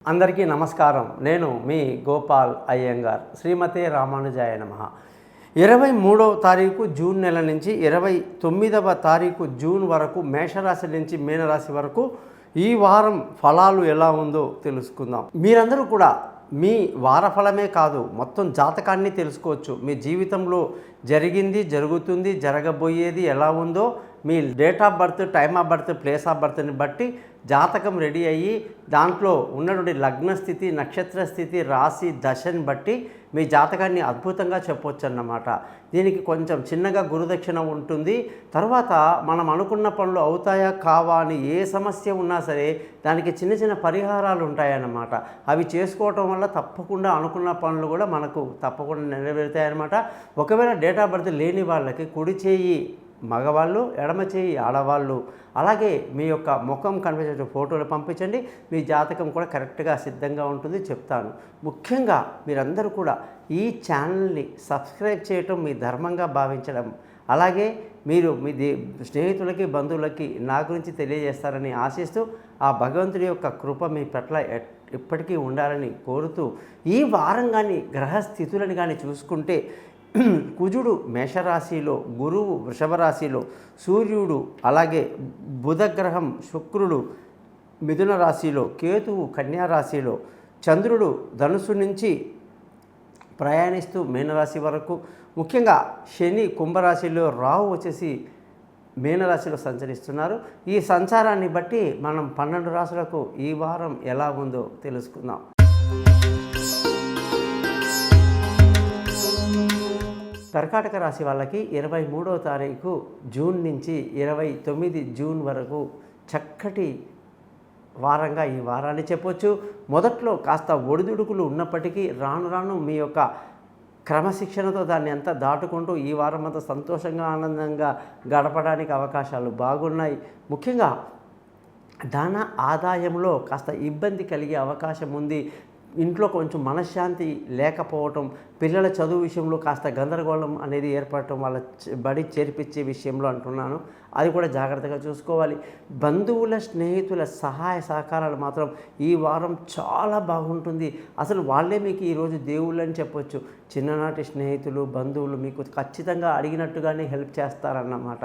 అందరికీ నమస్కారం. నేను మీ గోపాల్ అయ్యంగార్. శ్రీమతే రామానుజాయ నమః. 23వ తారీఖు జూన్ నెల నుంచి 29వ తారీఖు జూన్ వరకు మేషరాశి నుంచి మీనరాశి వరకు ఈ వారం ఫలాలు ఎలా ఉందో తెలుసుకుందాం. మీరందరూ కూడా మీ వారఫలమే కాదు, మొత్తం జాతకాన్ని తెలుసుకోవచ్చు. మీ జీవితంలో జరిగింది, జరుగుతుంది, జరగబోయేది ఎలా ఉందో మీ date of birth, time of birth, place of బర్త్ని బట్టి జాతకం రెడీ అయ్యి దాంట్లో ఉన్నటువంటి లగ్న స్థితి, నక్షత్ర స్థితి, రాశి దశని బట్టి మీ జాతకాన్ని అద్భుతంగా చెప్పవచ్చు అన్నమాట. దీనికి కొంచెం చిన్నగా గురుదక్షిణ ఉంటుంది. తర్వాత మనం అనుకున్న పనులు అవుతాయా కావా అని ఏ సమస్య ఉన్నా సరే దానికి చిన్న చిన్న పరిహారాలు ఉంటాయన్నమాట. అవి చేసుకోవటం వల్ల తప్పకుండా అనుకున్న పనులు కూడా మనకు తప్పకుండా నెరవేరుతాయన్నమాట. ఒకవేళ డేట్ ఆఫ్ బర్త్ లేని వాళ్ళకి కుడి చేయి మగవాళ్ళు, ఎడమ చేయి ఆడవాళ్ళు, అలాగే మీ యొక్క ముఖం కనిపించే ఫోటోలు పంపించండి. మీ జాతకం కూడా కరెక్ట్గా సిద్ధంగా ఉంటుంది, చెప్తాను. ముఖ్యంగా మీరందరూ కూడా ఈ ఛానల్ని సబ్స్క్రైబ్ చేయటం మీ ధర్మంగా భావించడం, అలాగే మీరు మీ స్నేహితులకి, బంధువులకి నా గురించి తెలియజేస్తారని ఆశిస్తూ ఆ భగవంతుడి యొక్క కృప మీ పట్ల ఎప్పటికీ ఉండాలని కోరుతూ, ఈ వారం కానీ గ్రహస్థితులను కానీ చూసుకుంటే కుజుడు మేషరాశిలో, గురువు వృషభ రాశిలో, సూర్యుడు అలాగే బుధగ్రహం శుక్రుడు మిథున రాశిలో, కేతువు కన్యా రాశిలో, చంద్రుడు ధనుసు నుంచి ప్రయాణిస్తూ మీనరాశి వరకు, ముఖ్యంగా శని కుంభరాశిలో, రాహు వచ్చేసి మీనరాశిలో సంచరిస్తున్నారు. ఈ సంచారాన్ని బట్టి మనం 12 రాశులకు ఈ వారం ఎలా ఉందో తెలుసుకుందాం. కర్కాటక రాశి వాళ్ళకి 23వ తారీఖు జూన్ నుంచి 29 జూన్ వరకు చక్కటి వారంగా ఈ వారాన్ని చెప్పొచ్చు. మొదట్లో కాస్త ఒడిదుడుకులు ఉన్నప్పటికీ రాను రాను మీ యొక్క క్రమశిక్షణతో దాన్ని అంతా దాటుకుంటూ ఈ వారం అంతా సంతోషంగా, ఆనందంగా గడపడానికి అవకాశాలు బాగున్నాయి. ముఖ్యంగా ధన ఆదాయంలో కాస్త ఇబ్బంది కలిగే అవకాశం ఉంది. ఇంట్లో కొంచెం మనశ్శాంతి లేకపోవటం, పిల్లల చదువు విషయంలో కాస్త గందరగోళం అనేది ఏర్పడటం, వాళ్ళ బడి చేర్పించే విషయంలో అంటున్నాను, అది కూడా జాగ్రత్తగా చూసుకోవాలి. బంధువుల, స్నేహితుల సహాయ సహకారాలు మాత్రం ఈ వారం చాలా బాగుంటుంది. అసలు వాళ్ళే మీకు ఈరోజు దేవుళ్ళు అని చెప్పొచ్చు. చిన్ననాటి స్నేహితులు, బంధువులు మీకు ఖచ్చితంగా అడిగినట్టుగానే హెల్ప్ చేస్తారన్నమాట.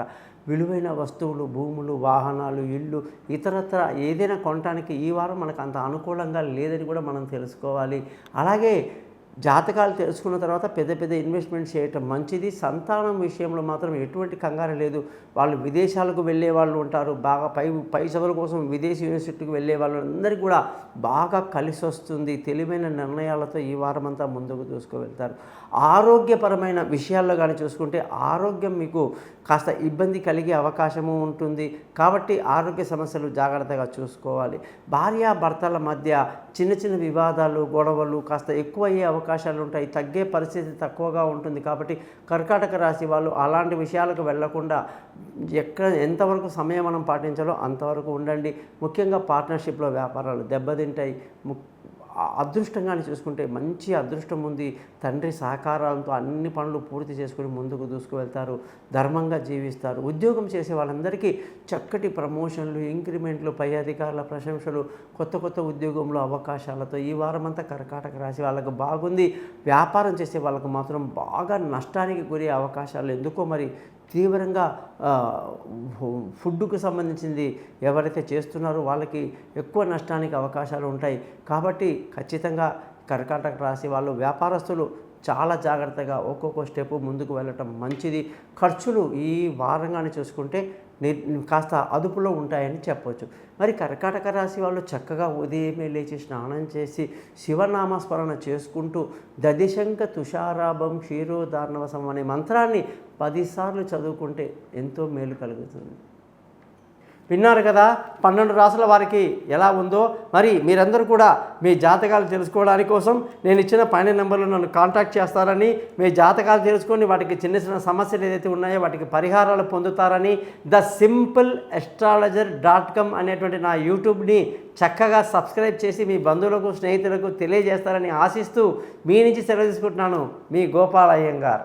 విలువైన వస్తువులు, భూములు, వాహనాలు, ఇళ్ళు, ఇతరత్ర ఏదైనా కొనడానికి ఈ వారం మనకు అంత అనుకూలంగా లేదని కూడా మనం తెలుసుకోవాలి. అలాగే జాతకాలు తెలుసుకున్న తర్వాత పెద్ద పెద్ద ఇన్వెస్ట్మెంట్ చేయటం మంచిది. సంతానం విషయంలో మాత్రం ఎటువంటి కంగారు లేదు. వాళ్ళు విదేశాలకు వెళ్ళే వాళ్ళు ఉంటారు, బాగా పై చదువుల కోసం విదేశీ యూనివర్సిటీకి వెళ్ళే వాళ్ళందరికీ కూడా బాగా కలిసి వస్తుంది. తెలివైన నిర్ణయాలతో ఈ వారం అంతా ముందుకు దూసుకువెళ్తారు. ఆరోగ్యపరమైన విషయాల్లో కానీ చూసుకుంటే ఆరోగ్యం మీకు కాస్త ఇబ్బంది కలిగే అవకాశము ఉంటుంది. కాబట్టి ఆరోగ్య సమస్యలు జాగ్రత్తగా చూసుకోవాలి. భార్యాభర్తల మధ్య చిన్న చిన్న వివాదాలు, గొడవలు కాస్త ఎక్కువ అయ్యే అవకాశాలు ఉంటాయి. తగ్గే పరిస్థితి తక్కువగా ఉంటుంది. కాబట్టి కర్కాటక రాశి వాళ్ళు అలాంటి విషయాలకు వెళ్లకుండా ఎంతవరకు సమయం మనం పాటించాలో అంతవరకు ఉండండి. ముఖ్యంగా పార్ట్నర్షిప్లో వ్యాపారాలు దెబ్బతింటాయి. అదృష్టంగానే చూసుకుంటే మంచి అదృష్టం ఉంది. తండ్రి సహకారాలతో అన్ని పనులు పూర్తి చేసుకుని ముందుకు దూసుకువెళ్తారు, ధర్మంగా జీవిస్తారు. ఉద్యోగం చేసే వాళ్ళందరికీ చక్కటి ప్రమోషన్లు, ఇంక్రిమెంట్లు, పై అధికారుల ప్రశంసలు, కొత్త ఉద్యోగంలో అవకాశాలతో ఈ వారం అంతా కర్కాటక రాశి వాళ్ళకు బాగుంది. వ్యాపారం చేసే వాళ్ళకు మాత్రం బాగా నష్టానికి గురే అవకాశాలు ఎందుకో మరి తీవ్రంగా ఫుడ్కు సంబంధించింది ఎవరైతే చేస్తున్నారో వాళ్ళకి ఎక్కువ నష్టానికి అవకాశాలు ఉంటాయి. కాబట్టి ఖచ్చితంగా కర్కాటక రాశి వాళ్ళు, వ్యాపారస్తులు చాలా జాగ్రత్తగా ఒక్కొక్క స్టెప్ ముందుకు వెళ్ళటం మంచిది. ఖర్చులు ఈ వారంగానే చూసుకుంటే కాస్త అదుపులో ఉంటాయని చెప్పవచ్చు. మరి కర్కాటక రాశి వాళ్ళు చక్కగా ఉదయమే లేచి స్నానం చేసి శివనామస్మరణ చేసుకుంటూ దదిశంక తుషారాభం క్షీరోదార్ణవసం అనే మంత్రాన్ని 10 సార్లు చదువుకుంటే ఎంతో మేలు కలుగుతుంది. విన్నారు కదా 12 రాసుల వారికి ఎలా ఉందో. మరి మీరందరూ కూడా మీ జాతకాలు తెలుసుకోవడానికి కోసం నేను ఇచ్చిన పైన నెంబర్లో నన్ను కాంటాక్ట్ చేస్తారని, మీ జాతకాలు తెలుసుకొని వాటికి చిన్న చిన్న సమస్యలు ఏదైతే ఉన్నాయో వాటికి పరిహారాలు పొందుతారని thesimple.astrologer.com అనేటువంటి నా యూట్యూబ్ని చక్కగా సబ్స్క్రైబ్ చేసి మీ బంధువులకు, స్నేహితులకు తెలియజేస్తారని ఆశిస్తూ మీ నుంచి సెలవు తీసుకుంటున్నాను. మీ గోపాల్ అయ్యంగార్.